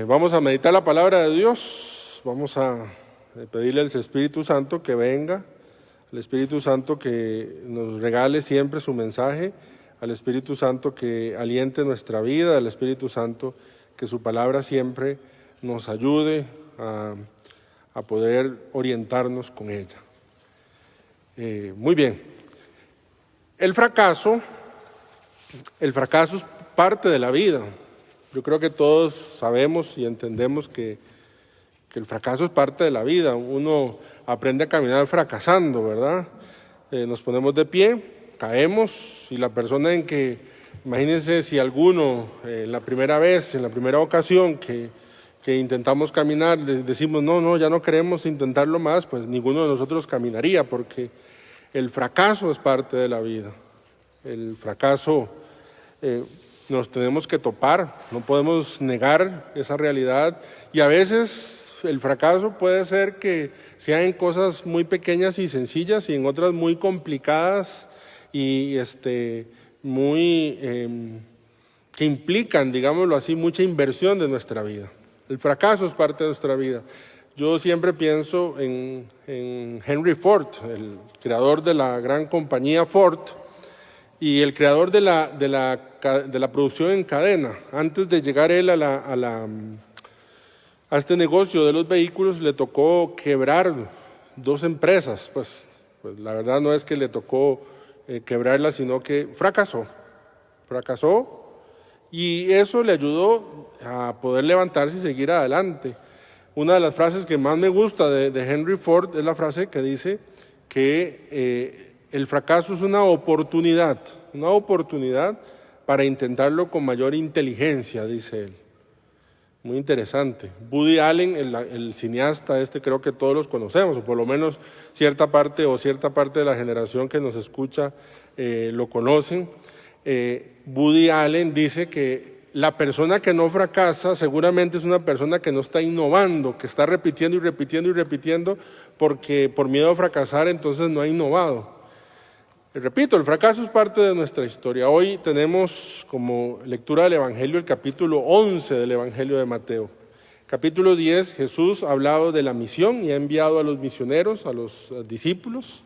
Vamos a meditar la palabra de Dios, vamos a pedirle al Espíritu Santo que venga, al Espíritu Santo que nos regale siempre su mensaje, al Espíritu Santo que aliente nuestra vida, al Espíritu Santo que su palabra siempre nos ayude a poder orientarnos con ella. Muy bien, el fracaso es parte de la vida. Yo creo que todos sabemos y entendemos que el fracaso es parte de la vida. Uno aprende a caminar fracasando, ¿verdad? Nos ponemos de pie, caemos y la persona en que, imagínense si alguno en la primera vez, en la primera ocasión que intentamos caminar, decimos no, ya no queremos intentarlo más, pues ninguno de nosotros caminaría porque el fracaso es parte de la vida. El fracaso nos tenemos que topar, no podemos negar esa realidad y a veces el fracaso puede ser que sea en cosas muy pequeñas y sencillas y en otras muy complicadas y que implican, digámoslo así, mucha inversión de nuestra vida. El fracaso es parte de nuestra vida. Yo siempre pienso en Henry Ford, el creador de la gran compañía Ford, y el creador de la producción en cadena. Antes de llegar él a este negocio de los vehículos, le tocó quebrar 2 empresas. Pues la verdad no es que le tocó quebrarlas, sino que fracasó y eso le ayudó a poder levantarse y seguir adelante. Una de las frases que más me gusta de Henry Ford es la frase que dice que el fracaso es una oportunidad para intentarlo con mayor inteligencia, dice él. Muy interesante. Woody Allen, el cineasta creo que todos los conocemos, o por lo menos cierta parte de la generación que nos escucha lo conocen. Woody Allen dice que la persona que no fracasa seguramente es una persona que no está innovando, que está repitiendo y repitiendo y repitiendo porque por miedo a fracasar entonces no ha innovado. Repito, el fracaso es parte de nuestra historia. Hoy tenemos como lectura del Evangelio el capítulo 11 del Evangelio de Mateo. Capítulo 10, Jesús ha hablado de la misión y ha enviado a los misioneros, a los discípulos.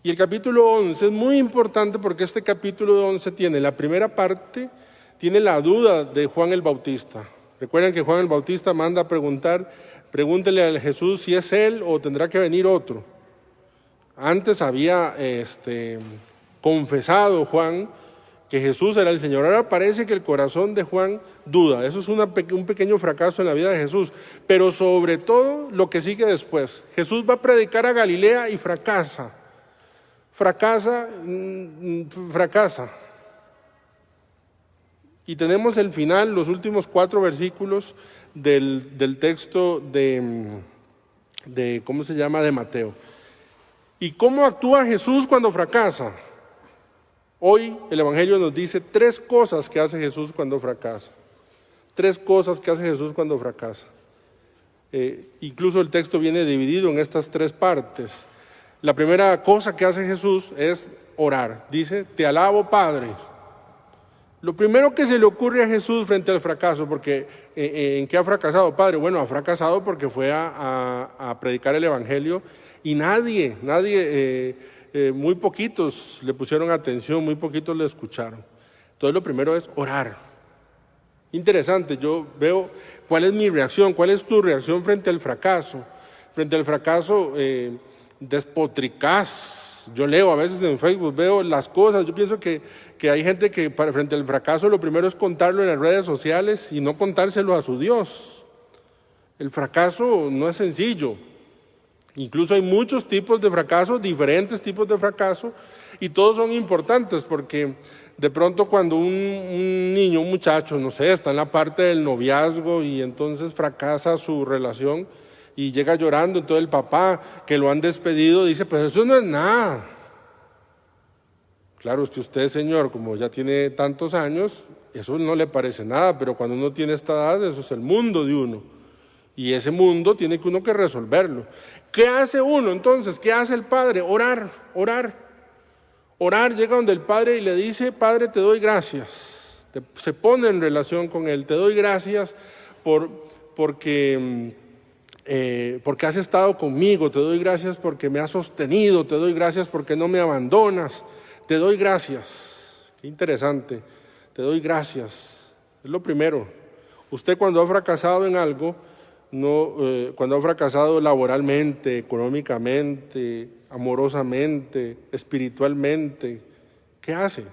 Y el capítulo 11 es muy importante porque este capítulo 11 tiene la primera parte, tiene la duda de Juan el Bautista. Recuerden que Juan el Bautista manda a preguntar, pregúntele a Jesús si es él o tendrá que venir otro. Antes había confesado Juan que Jesús era el Señor. Ahora parece que el corazón de Juan duda. Eso es un pequeño fracaso en la vida de Jesús. Pero sobre todo lo que sigue después. Jesús va a predicar a Galilea y fracasa. Fracasa. Y tenemos el final, los últimos 4 versículos del texto de Mateo. ¿Y cómo actúa Jesús cuando fracasa? Hoy el Evangelio nos dice 3 cosas que hace Jesús cuando fracasa. 3 cosas que hace Jesús cuando fracasa. Incluso el texto viene dividido en estas 3 partes. La primera cosa que hace Jesús es orar. Dice, te alabo, Padre. Lo primero que se le ocurre a Jesús frente al fracaso, porque ¿en qué ha fracasado, Padre? Bueno, ha fracasado porque fue a predicar el Evangelio y nadie, muy poquitos le pusieron atención, muy poquitos le escucharon. Entonces lo primero es orar. Interesante, yo veo cuál es mi reacción, cuál es tu reacción frente al fracaso. Frente al fracaso despotricás. Yo leo a veces en Facebook, veo las cosas, yo pienso que hay gente que frente al fracaso lo primero es contarlo en las redes sociales y no contárselo a su Dios. El fracaso no es sencillo. Incluso hay muchos tipos de fracaso, diferentes tipos de fracaso, y todos son importantes porque de pronto cuando un niño, un muchacho, no sé, está en la parte del noviazgo y entonces fracasa su relación y llega llorando, entonces el papá que lo han despedido dice, pues eso no es nada. Claro, es que usted, señor, como ya tiene tantos años, eso no le parece nada, pero cuando uno tiene esta edad, eso es el mundo de uno. Y ese mundo tiene que uno que resolverlo. ¿Qué hace uno entonces? ¿Qué hace el padre? Orar. Orar, llega donde el padre y le dice, Padre, te doy gracias. Se pone en relación con él, te doy gracias porque has estado conmigo, te doy gracias porque me has sostenido, te doy gracias porque no me abandonas, te doy gracias. Qué interesante, te doy gracias. Es lo primero. Usted cuando ha fracasado en algo, cuando ha fracasado laboralmente, económicamente, amorosamente, espiritualmente, ¿qué hace?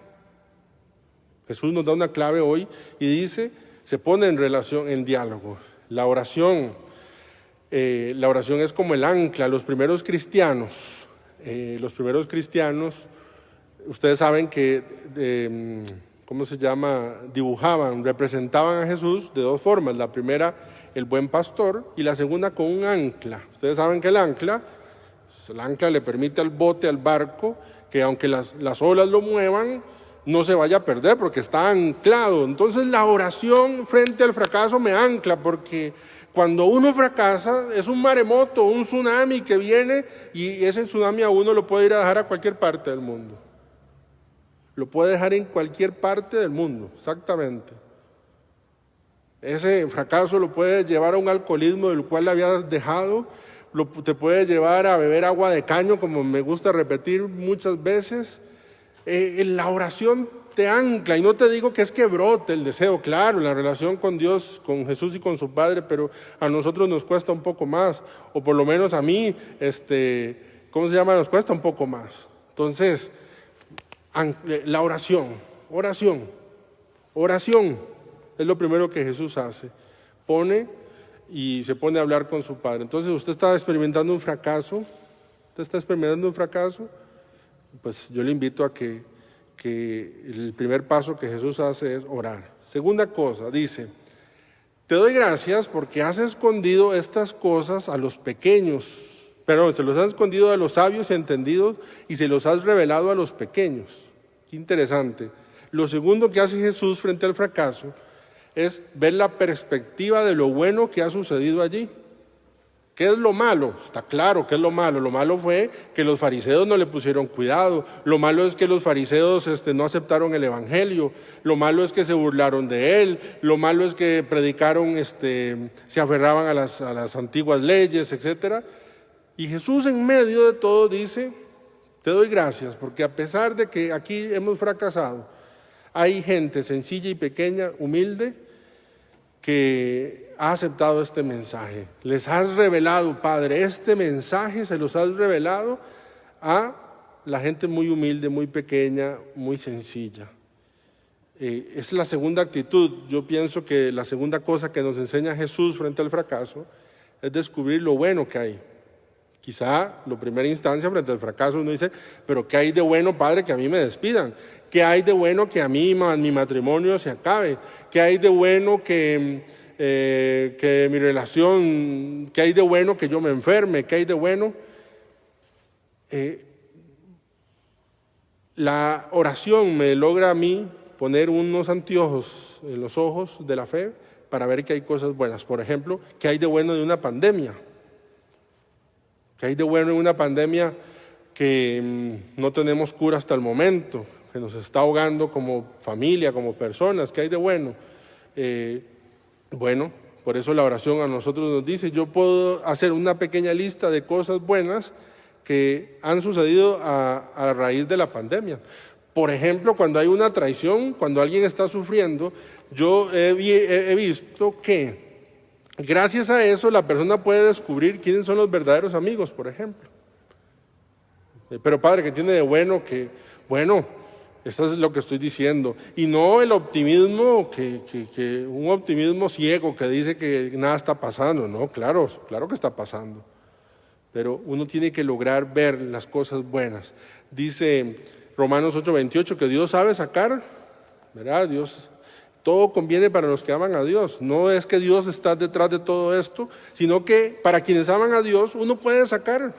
Jesús nos da una clave hoy y dice, se pone en relación, en diálogo. La oración es como el ancla. Los primeros cristianos, ustedes saben que, dibujaban, representaban a Jesús de dos formas. La primera, el buen pastor, y la segunda con un ancla. Ustedes saben que el ancla le permite al bote, al barco, que aunque las olas lo muevan, no se vaya a perder porque está anclado. Entonces la oración frente al fracaso me ancla, porque cuando uno fracasa es un maremoto, un tsunami que viene, y ese tsunami a uno lo puede ir a dejar a cualquier parte del mundo. Lo puede dejar en cualquier parte del mundo, exactamente. Ese fracaso lo puede llevar a un alcoholismo del cual le habías dejado, te puede llevar a beber agua de caño, como me gusta repetir muchas veces. La oración te ancla, y no te digo que es que brote el deseo, claro, la relación con Dios, con Jesús y con su Padre, pero a nosotros nos cuesta un poco más, o por lo menos a mí, nos cuesta un poco más. Entonces, la oración es lo primero que Jesús hace, se pone a hablar con su Padre. Entonces, usted está experimentando un fracaso, pues yo le invito a que el primer paso que Jesús hace es orar. Segunda cosa, dice, te doy gracias porque has escondido estas cosas a los pequeños, se los has escondido a los sabios y entendidos y se los has revelado a los pequeños. Qué interesante. Lo segundo que hace Jesús frente al fracaso es ver la perspectiva de lo bueno que ha sucedido allí. ¿Qué es lo malo? Está claro que es lo malo. Lo malo fue que los fariseos no le pusieron cuidado. Lo malo es que los fariseos no aceptaron el evangelio. Lo malo es que se burlaron de él. Lo malo es que predicaron, se aferraban a las antiguas leyes, etc. Y Jesús en medio de todo dice, te doy gracias porque a pesar de que aquí hemos fracasado, hay gente sencilla y pequeña, humilde, que ha aceptado este mensaje. Les has revelado, Padre, este mensaje se los has revelado a la gente muy humilde, muy pequeña, muy sencilla. Es la segunda actitud. Yo pienso que la segunda cosa que nos enseña Jesús frente al fracaso es descubrir lo bueno que hay. Quizá, la primera instancia frente al fracaso uno dice, pero ¿qué hay de bueno, Padre, que a mí me despidan? ¿Qué hay de bueno que a mí mi matrimonio se acabe? ¿Qué hay de bueno que mi relación, qué hay de bueno que yo me enferme? ¿Qué hay de bueno? La oración me logra a mí poner unos anteojos en los ojos de la fe para ver que hay cosas buenas. Por ejemplo, ¿qué hay de bueno de una pandemia? ¿Qué hay de bueno en una pandemia que no tenemos cura hasta el momento, que nos está ahogando como familia, como personas? ¿Qué hay de bueno? Bueno, por eso la oración a nosotros nos dice, yo puedo hacer una pequeña lista de cosas buenas que han sucedido a raíz de la pandemia. Por ejemplo, cuando hay una traición, cuando alguien está sufriendo, yo he visto que gracias a eso la persona puede descubrir quiénes son los verdaderos amigos, por ejemplo. Pero Padre, ¿qué tiene de bueno? Que, bueno, esto es lo que estoy diciendo. Y no el optimismo, un optimismo ciego que dice que nada está pasando. No, claro que está pasando. Pero uno tiene que lograr ver las cosas buenas. Dice Romanos 8:28 que Dios sabe sacar, ¿verdad? Todo conviene para los que aman a Dios. No es que Dios está detrás de todo esto, sino que para quienes aman a Dios uno puede sacar.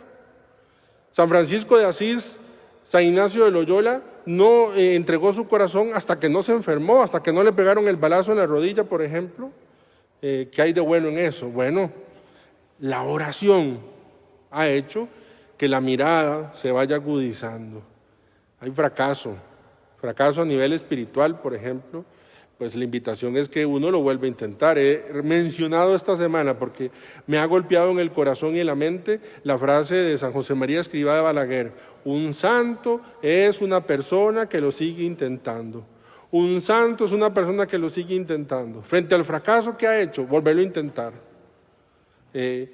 San Francisco de Asís, San Ignacio de Loyola no entregó su corazón hasta que no se enfermó, hasta que no le pegaron el balazo en la rodilla, por ejemplo. ¿Qué hay de bueno en eso? Bueno, la oración ha hecho que la mirada se vaya agudizando. Hay fracaso a nivel espiritual, por ejemplo, pues la invitación es que uno lo vuelva a intentar. He mencionado esta semana, porque me ha golpeado en el corazón y en la mente, la frase de San José María Escrivá de Balaguer: un santo es una persona que lo sigue intentando. Un santo es una persona que lo sigue intentando. Frente al fracaso que ha hecho, volverlo a intentar.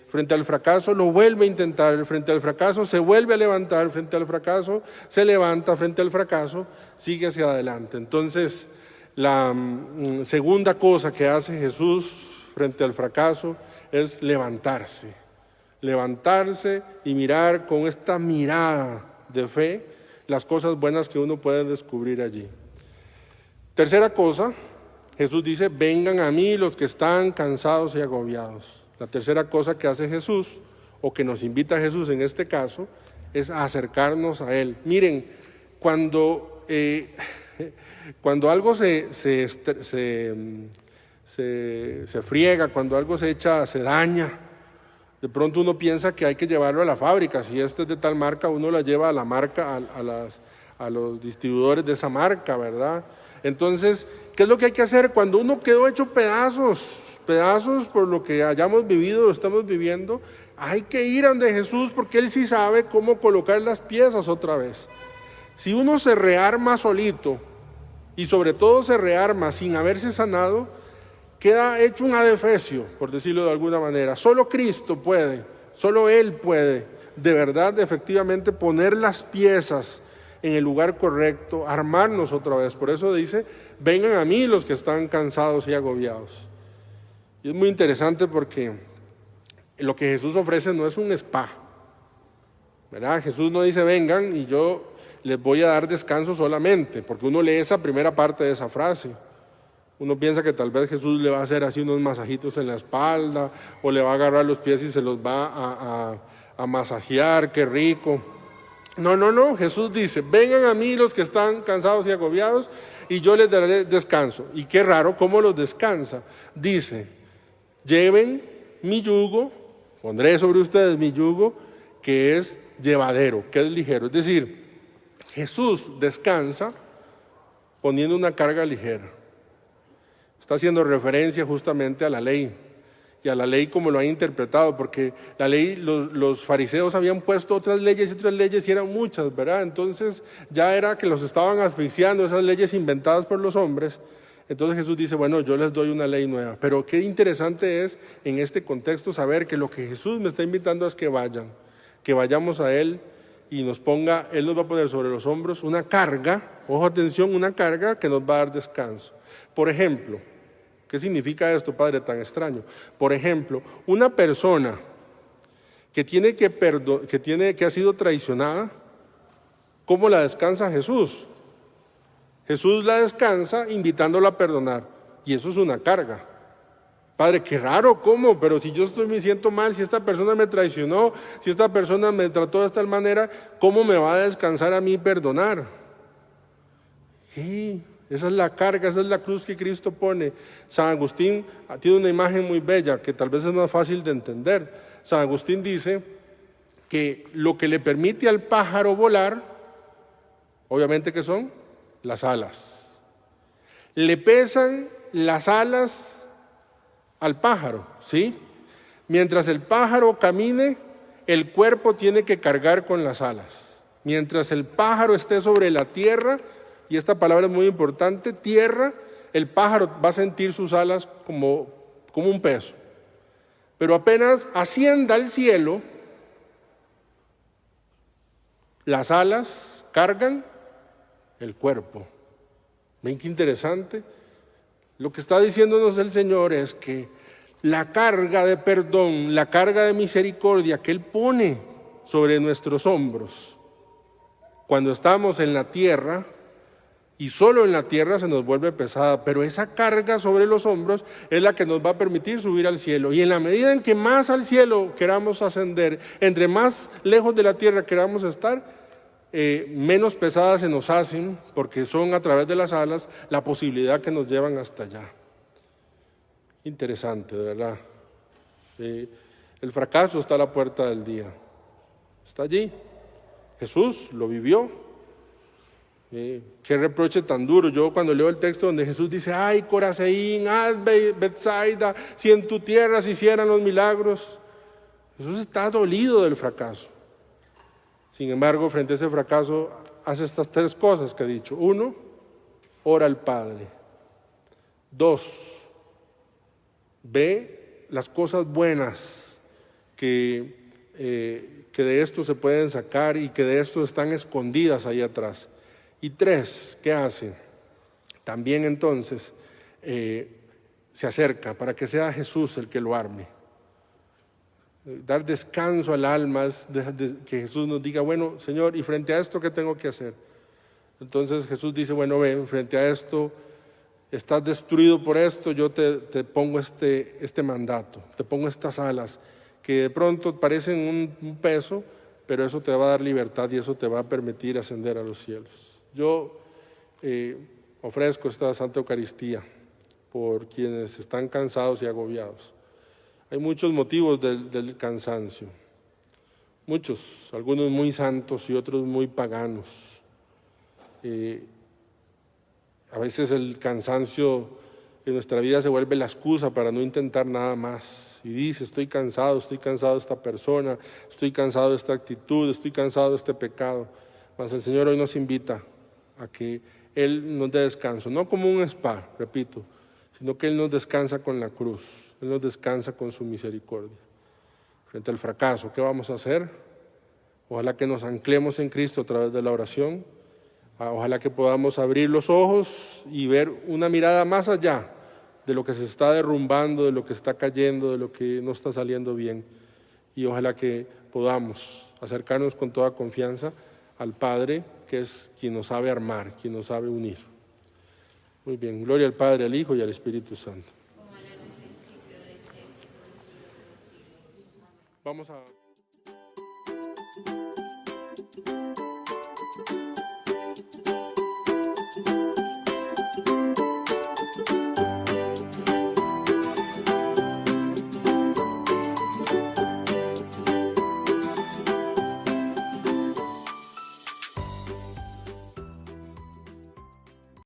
Frente al fracaso lo vuelve a intentar, frente al fracaso se vuelve a levantar, frente al fracaso se levanta, frente al fracaso sigue hacia adelante. Entonces, la segunda cosa que hace Jesús frente al fracaso es levantarse y mirar con esta mirada de fe las cosas buenas que uno puede descubrir allí. Tercera cosa, Jesús dice: vengan a mí los que están cansados y agobiados. La tercera cosa que hace Jesús, o que nos invita Jesús en este caso, es a acercarnos a Él. Miren, cuando algo se friega, cuando algo se daña, de pronto uno piensa que hay que llevarlo a la fábrica. Si este es de tal marca, uno la lleva a la marca, a los distribuidores de esa marca, ¿verdad? Entonces, ¿qué es lo que hay que hacer? Cuando uno quedó hecho pedazos por lo que hayamos vivido o estamos viviendo, hay que ir a donde Jesús, porque Él sí sabe cómo colocar las piezas otra vez. Si uno se rearma solito, y sobre todo se rearma sin haberse sanado, queda hecho un adefesio, por decirlo de alguna manera. Solo Cristo puede, solo Él puede, de verdad, efectivamente, poner las piezas en el lugar correcto, armarnos otra vez. Por eso dice: vengan a mí los que están cansados y agobiados. Y es muy interesante, porque lo que Jesús ofrece no es un spa, ¿verdad? Jesús no dice: vengan y yo les voy a dar descanso solamente, porque uno lee esa primera parte de esa frase. Uno piensa que tal vez Jesús le va a hacer así unos masajitos en la espalda, o le va a agarrar los pies y se los va a masajear, qué rico. No, Jesús dice: vengan a mí los que están cansados y agobiados, y yo les daré descanso. Y qué raro cómo los descansa. Dice: lleven mi yugo, pondré sobre ustedes mi yugo, que es llevadero, que es ligero. Es decir, Jesús descansa poniendo una carga ligera. Está haciendo referencia justamente a la ley, y a la ley como lo han interpretado, porque la ley, los fariseos habían puesto otras leyes y eran muchas, ¿verdad? Entonces ya era que los estaban asfixiando, esas leyes inventadas por los hombres. Entonces Jesús dice: bueno, yo les doy una ley nueva. Pero qué interesante es en este contexto saber que lo que Jesús me está invitando es que vayamos a Él, y Él nos va a poner sobre los hombros una carga, ojo, atención, una carga que nos va a dar descanso. Por ejemplo, ¿qué significa esto, Padre, tan extraño? Por ejemplo, una persona que ha sido traicionada, ¿cómo la descansa Jesús? Jesús la descansa invitándola a perdonar, y eso es una carga. Padre, qué raro, ¿cómo? Pero si yo me siento mal, si esta persona me traicionó, si esta persona me trató de tal manera, ¿cómo me va a descansar a mí perdonar? Sí, esa es la carga, esa es la cruz que Cristo pone. San Agustín tiene una imagen muy bella que tal vez es más fácil de entender. San Agustín dice que lo que le permite al pájaro volar, obviamente, ¿qué son? Las alas. Le pesan las alas al pájaro, ¿sí? Mientras el pájaro camine, el cuerpo tiene que cargar con las alas. Mientras el pájaro esté sobre la tierra, y esta palabra es muy importante, tierra, el pájaro va a sentir sus alas como un peso. Pero apenas ascienda al cielo, las alas cargan el cuerpo. ¿Ven qué interesante? Lo que está diciéndonos el Señor es que la carga de perdón, la carga de misericordia que Él pone sobre nuestros hombros, cuando estamos en la tierra, y solo en la tierra se nos vuelve pesada, pero esa carga sobre los hombros es la que nos va a permitir subir al cielo. Y en la medida en que más al cielo queramos ascender, entre más lejos de la tierra queramos estar, menos pesadas se nos hacen, porque son a través de las alas la posibilidad que nos llevan hasta allá. Interesante, de verdad. El fracaso está a la puerta del día. Está allí. Jesús lo vivió. Qué reproche tan duro. Yo cuando leo el texto donde Jesús dice, ay, Corazeín, Betsaida, si en tu tierra se hicieran los milagros. Jesús está dolido del fracaso. Sin embargo, frente a ese fracaso, hace estas 3 cosas que he dicho. 1, ora al Padre. 2, ve las cosas buenas que de esto se pueden sacar y que de esto están escondidas ahí atrás. Y 3, ¿qué hace? También entonces se acerca para que sea Jesús el que lo arme. Dar descanso al alma es que Jesús nos diga, bueno, Señor, ¿y frente a esto qué tengo que hacer? Entonces Jesús dice, bueno, ven, frente a esto, estás destruido por esto, yo te pongo este mandato, te pongo estas alas, que de pronto parecen un peso, pero eso te va a dar libertad y eso te va a permitir ascender a los cielos. Yo ofrezco esta Santa Eucaristía por quienes están cansados y agobiados. Hay muchos motivos del cansancio, muchos, algunos muy santos y otros muy paganos. A veces el cansancio en nuestra vida se vuelve la excusa para no intentar nada más. Y dice, estoy cansado de esta persona, estoy cansado de esta actitud, estoy cansado de este pecado. Mas el Señor hoy nos invita a que Él nos dé descanso, no como un spa, repito, sino que Él nos descansa con la cruz, Él nos descansa con su misericordia. Frente al fracaso, ¿qué vamos a hacer? Ojalá que nos anclemos en Cristo a través de la oración. Ojalá que podamos abrir los ojos y ver una mirada más allá de lo que se está derrumbando, de lo que está cayendo, de lo que no está saliendo bien. Y ojalá que podamos acercarnos con toda confianza al Padre, que es quien nos sabe armar, quien nos sabe unir. Muy bien, gloria al Padre, al Hijo y al Espíritu Santo. Vamos a...